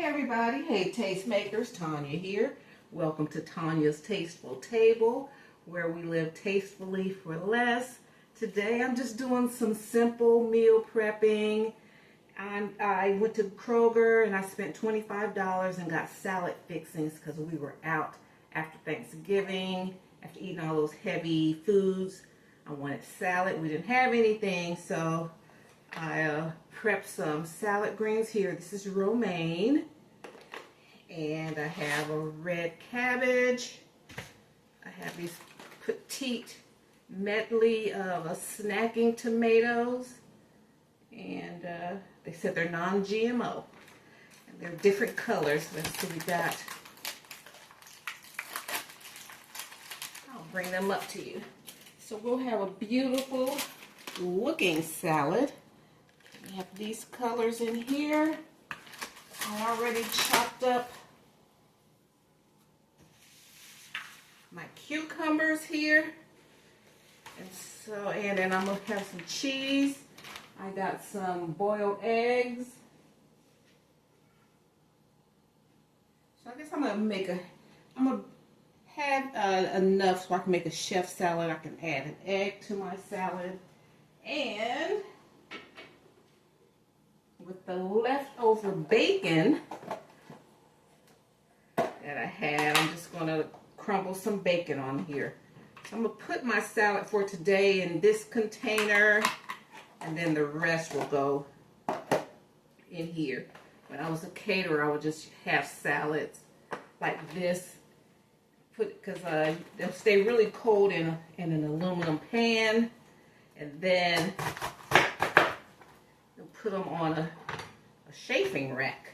everybody. Hey tastemakers, Tanya here. Welcome to Tanya's Tasteful Table, where we live tastefully for less. Today I'm just doing some simple meal prepping. I went to Kroger and I spent $25 and got salad fixings because we were out after Thanksgiving, after eating all those heavy foods. I wanted salad. We didn't have anything, so I prepped some salad greens here. This is romaine. And I have a red cabbage. I have these petite medley of snacking tomatoes. And they said they're non-GMO. And they're different colors. Let's see, we got, I'll bring them up to you. So we'll have a beautiful looking salad. We have these colors in here. I already chopped up my cucumbers here. And then I'm gonna have some cheese. I got some boiled eggs. So I guess I'm gonna have enough so I can make a chef salad. I can add an egg to my salad. And with the leftover bacon that I had, I'm just going to crumble some bacon on here. So I'm going to put my salad for today in this container, and then the rest will go in here. When I was a caterer, I would just have salads like this, because they'll stay really cold in an aluminum pan, and then put them on a chafing rack.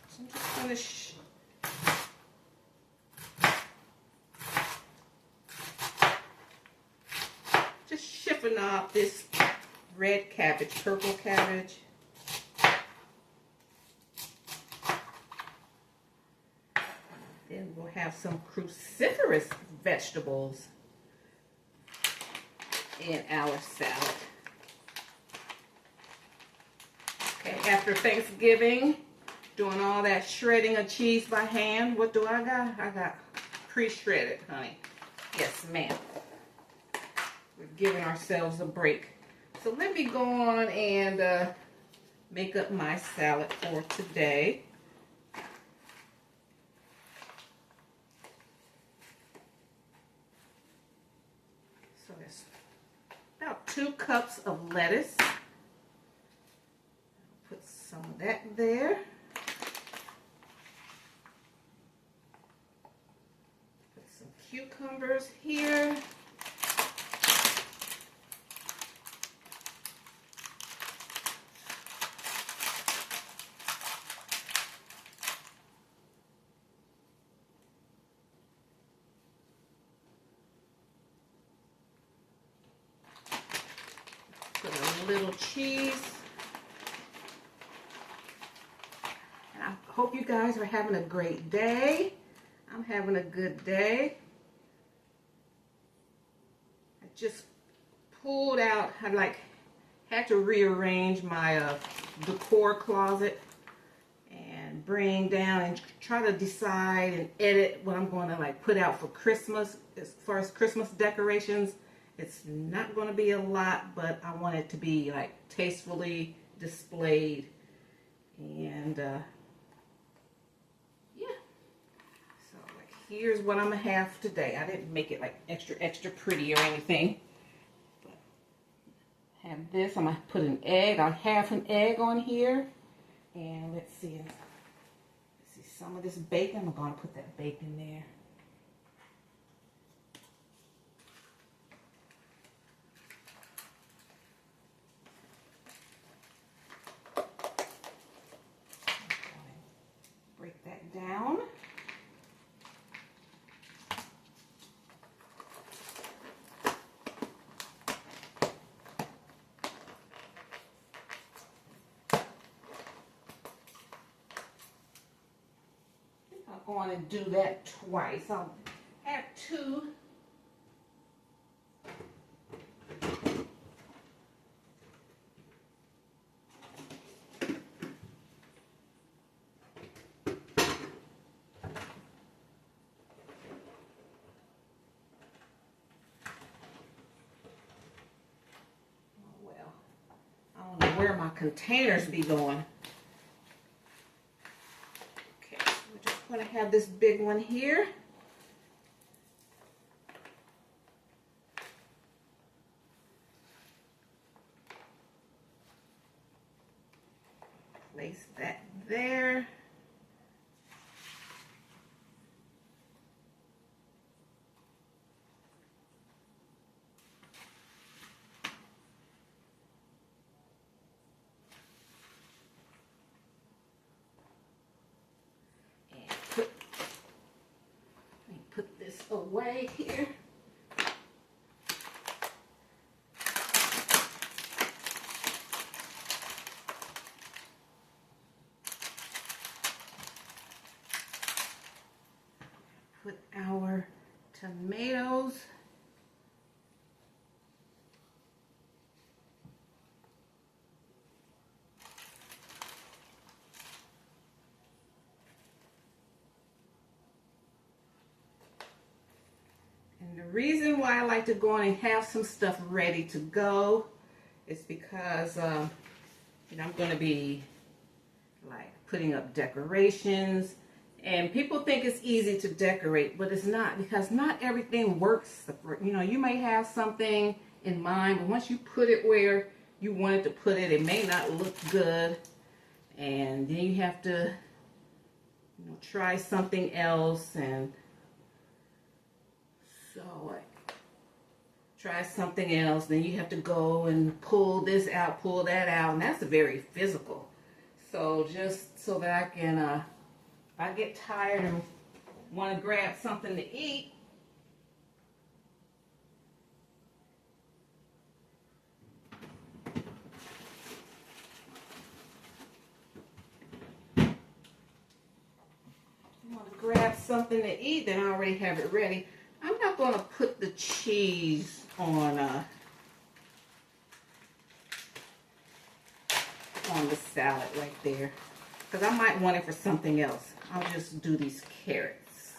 So I'm just going to just shipping off this red cabbage, purple cabbage. Then we'll have some cruciferous vegetables in our salad. Okay, after Thanksgiving, doing all that shredding of cheese by hand, what do I got? I got pre-shredded, honey. Yes, ma'am. We're giving ourselves a break. So let me go on and make up my salad for today. So there's about 2 cups of lettuce. Put some of that there. Put some cucumbers here. A little cheese. And I hope you guys are having a great day. I'm having a good day. I just pulled out, I had to rearrange my decor closet and bring down and try to decide and edit what I'm going to put out for Christmas as far as Christmas decorations. It's not going to be a lot, but I want it to be tastefully displayed. And yeah. So here's what I'm going to have today. I didn't make it extra pretty or anything. But have this. I'm going to put an egg. I'll have an egg on here. And let's see some of this bacon. I'm going to put that bacon there. Down. not going to do that twice. I'll add 2. Where my containers be going. Okay, so we're just going to have this big one here. Place that there. Put this away here. Put our tomatoes. And the reason why I like to go on and have some stuff ready to go is because you know, I'm going to be like putting up decorations, and people think it's easy to decorate, but it's not, because not everything works. You know, you may have something in mind, but once you put it where you wanted to put it, it may not look good, and then you have to, you know, try something else. And so try something else, then you have to go and pull this out, pull that out, and that's very physical. So just so that I can, if I get tired and want to grab something to eat, then I already have it ready. I'm not going to put the cheese on the salad right there, because I might want it for something else. I'll just do these carrots.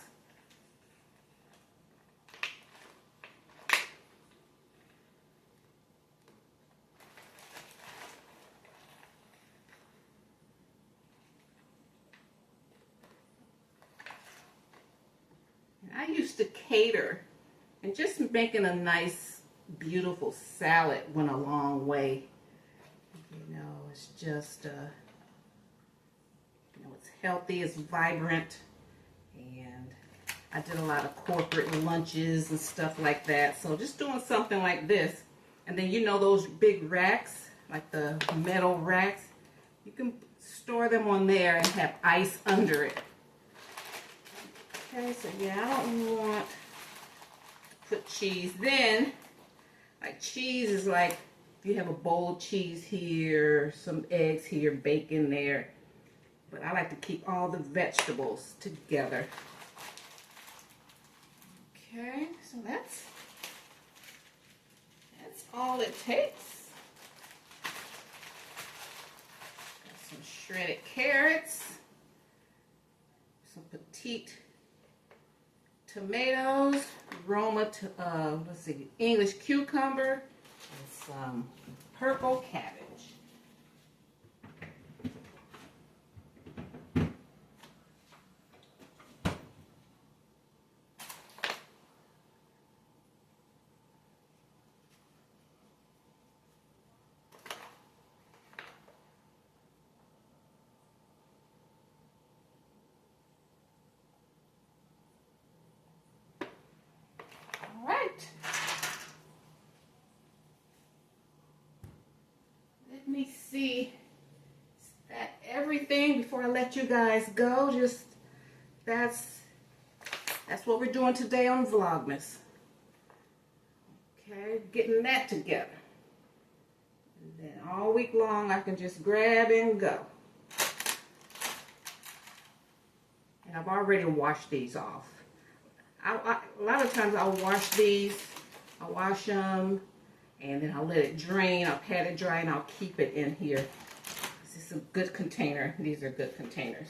I used to cater, and just making a nice, beautiful salad went a long way. You know, it's just, you know, it's healthy, it's vibrant, and I did a lot of corporate lunches and stuff like that. So just doing something like this, and then you know those big racks, like the metal racks, you can store them on there and have ice under it. Okay, so yeah, I don't want to put cheese. Then, like cheese is like, if you have a bowl of cheese here, some eggs here, bacon there. But I like to keep all the vegetables together. Okay, so that's all it takes. Got some shredded carrots, some petite tomatoes, let's see, English cucumber, and some purple cabbage. Let me see, is that everything before I let you guys go? Just that's what we're doing today on Vlogmas. Okay, getting that together. And then all week long I can just grab and go. And I've already washed these off. A lot of times I'll wash these. I'll wash them and then I'll let it drain. I'll pat it dry and I'll keep it in here. This is a good container. These are good containers.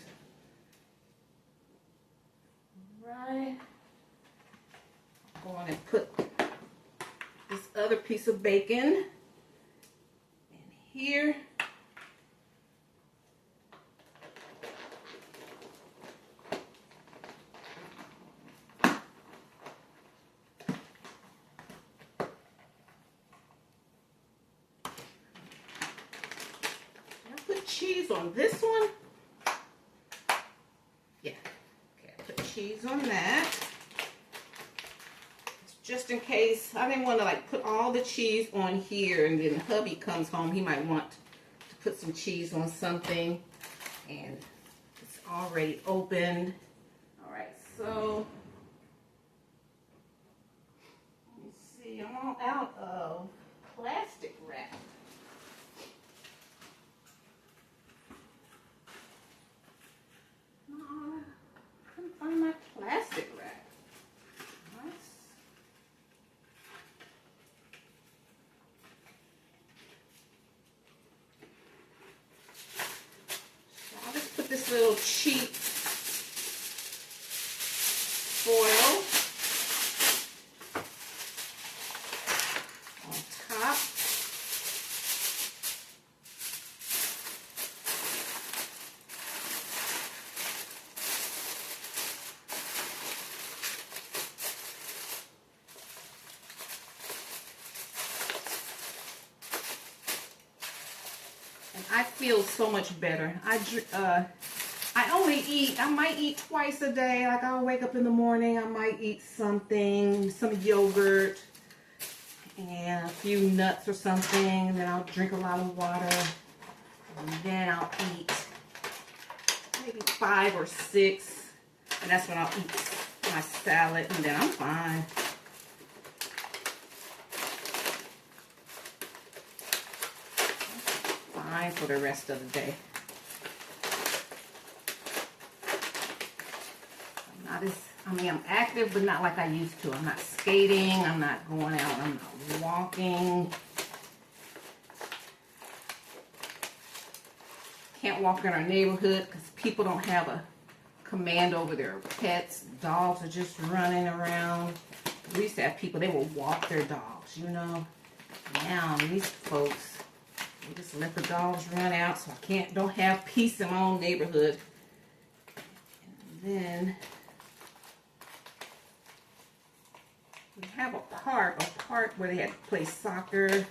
Right. Go on and put this other piece of bacon in here. Cheese on this one. Yeah. Okay, I put cheese on that. Just in case. I didn't want to like put all the cheese on here and then hubby comes home. He might want to put some cheese on something. And it's already opened. Alright, so let me see. I'm all out of plastic wrap. Find my plastic wrap. Nice. So I'll just put this little cheap foil on top. I feel so much better. I might eat twice a day. Like I'll wake up in the morning, I might eat something, some yogurt and a few nuts or something. And then I'll drink a lot of water. And then I'll eat maybe 5 or 6. And that's when I'll eat my salad and then I'm fine. For the rest of the day. I'm active, but not like I used to. I'm not skating, I'm not going out, I'm not walking. Can't walk in our neighborhood because people don't have a command over their pets. Dogs are just running around. We used to have people, they would walk their dogs, you know. Now, these folks, they just let the dogs run out, so I don't have peace in my own neighborhood. And then we have a park where they had to play soccer,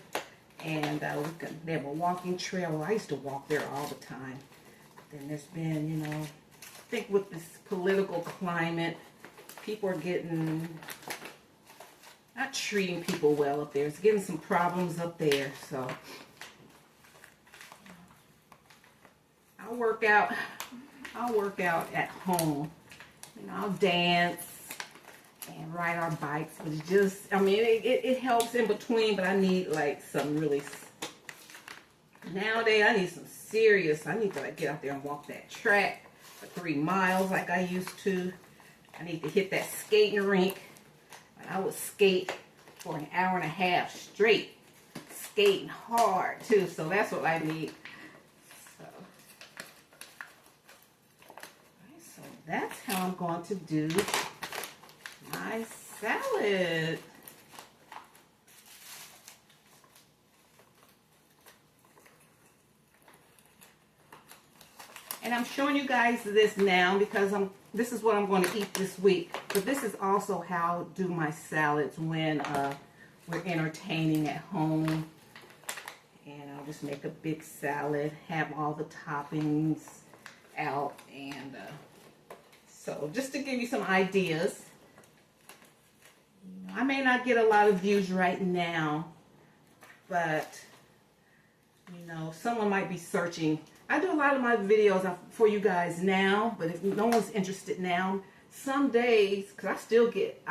and they have a walking trail. I used to walk there all the time. Then there's been, you know, I think with this political climate, people are not treating people well up there. It's getting some problems up there, so I'll work out at home. You know, I'll dance and ride our bikes. But it's just, I mean, it helps in between, but I need like some really, nowadays I need some serious, I need to like get out there and walk that track for 3 miles like I used to. I need to hit that skating rink. I would skate for an hour and a half straight, skating hard too, so that's what I need. So that's how I'm going to do my salad. And I'm showing you guys this now because this is what I'm going to eat this week. But this is also how I do my salads when we're entertaining at home. And I'll just make a big salad, have all the toppings out, and so just to give you some ideas. I may not get a lot of views right now, but you know, someone might be searching. I do a lot of my videos for you guys now, but if no one's interested now, some days, because I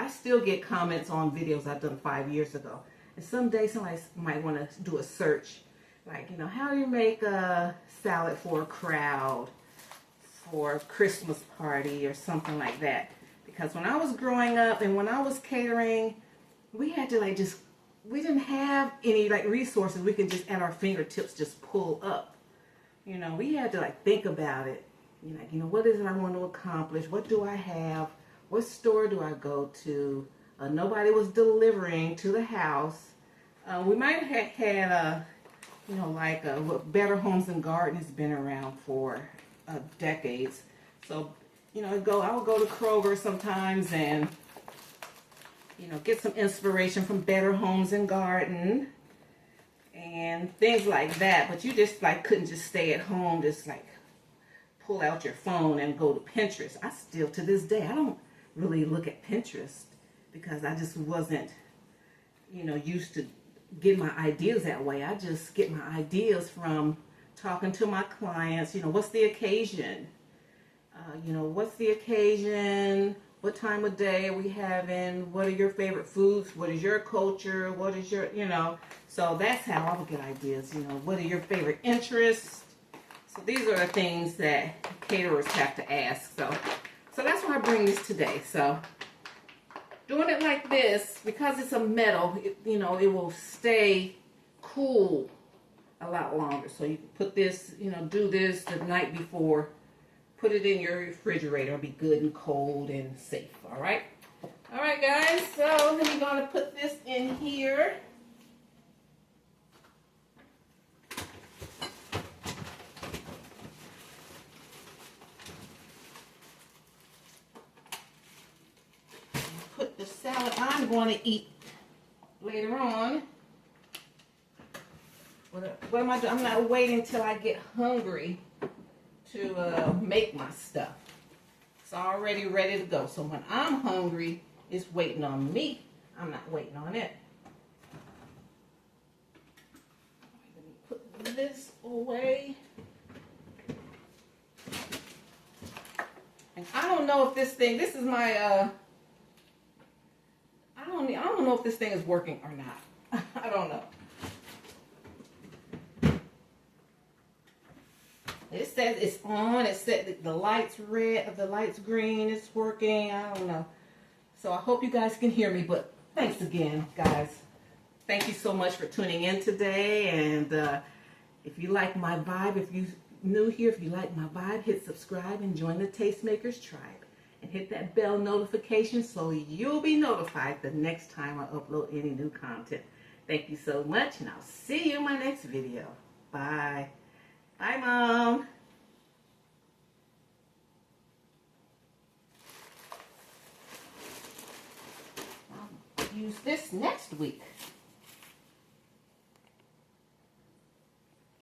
still get comments on videos I've done 5 years ago, and some days somebody might want to do a search, like, you know, how do you make a salad for a crowd? for a Christmas party or something like that. Because when I was growing up and when I was catering, we had to like we didn't have any like resources we could just at our fingertips just pull up. You know, we had to like think about it. You know, what is it I want to accomplish? What do I have? What store do I go to? Nobody was delivering to the house. We might have had you know, like Better Homes and Garden has been around for decades. So, you know, I would go to Kroger sometimes and, you know, get some inspiration from Better Homes and Garden and things like that. But you just like couldn't just stay at home, just like pull out your phone and go to Pinterest. I still, to this day, I don't really look at Pinterest because I just wasn't, you know, used to get my ideas that way. I just get my ideas from talking to my clients. You know, what's the occasion? You know, what's the occasion? What time of day are we having? What are your favorite foods? What is your culture? What is your, you know, so that's how I would get ideas. You know, what are your favorite interests? So these are the things that caterers have to ask. So that's why I bring this today. So doing it like this, because it's a metal, you know, it will stay cool a lot longer. So you can put this, you know, do this the night before. Put it in your refrigerator. It'll be good and cold and safe. All right? All right, guys. So then you're going to put this in here. Put the salad I'm going to eat later on. What am I doing? I'm not waiting till I get hungry to make my stuff. It's already ready to go. So when I'm hungry, it's waiting on me. I'm not waiting on it. Let me put this away. And I don't know if this is my, I don't know if this thing is working or not. I don't know. It says it's on. It said the light's red, the light's green. It's working. I don't know. So I hope you guys can hear me. But thanks again, guys. Thank you so much for tuning in today. And if you like my vibe, if you're new here, if you like my vibe, hit subscribe and join the Tastemakers tribe. And hit that bell notification so you'll be notified the next time I upload any new content. Thank you so much, and I'll see you in my next video. Bye. Bye, Mom. I'll use this next week.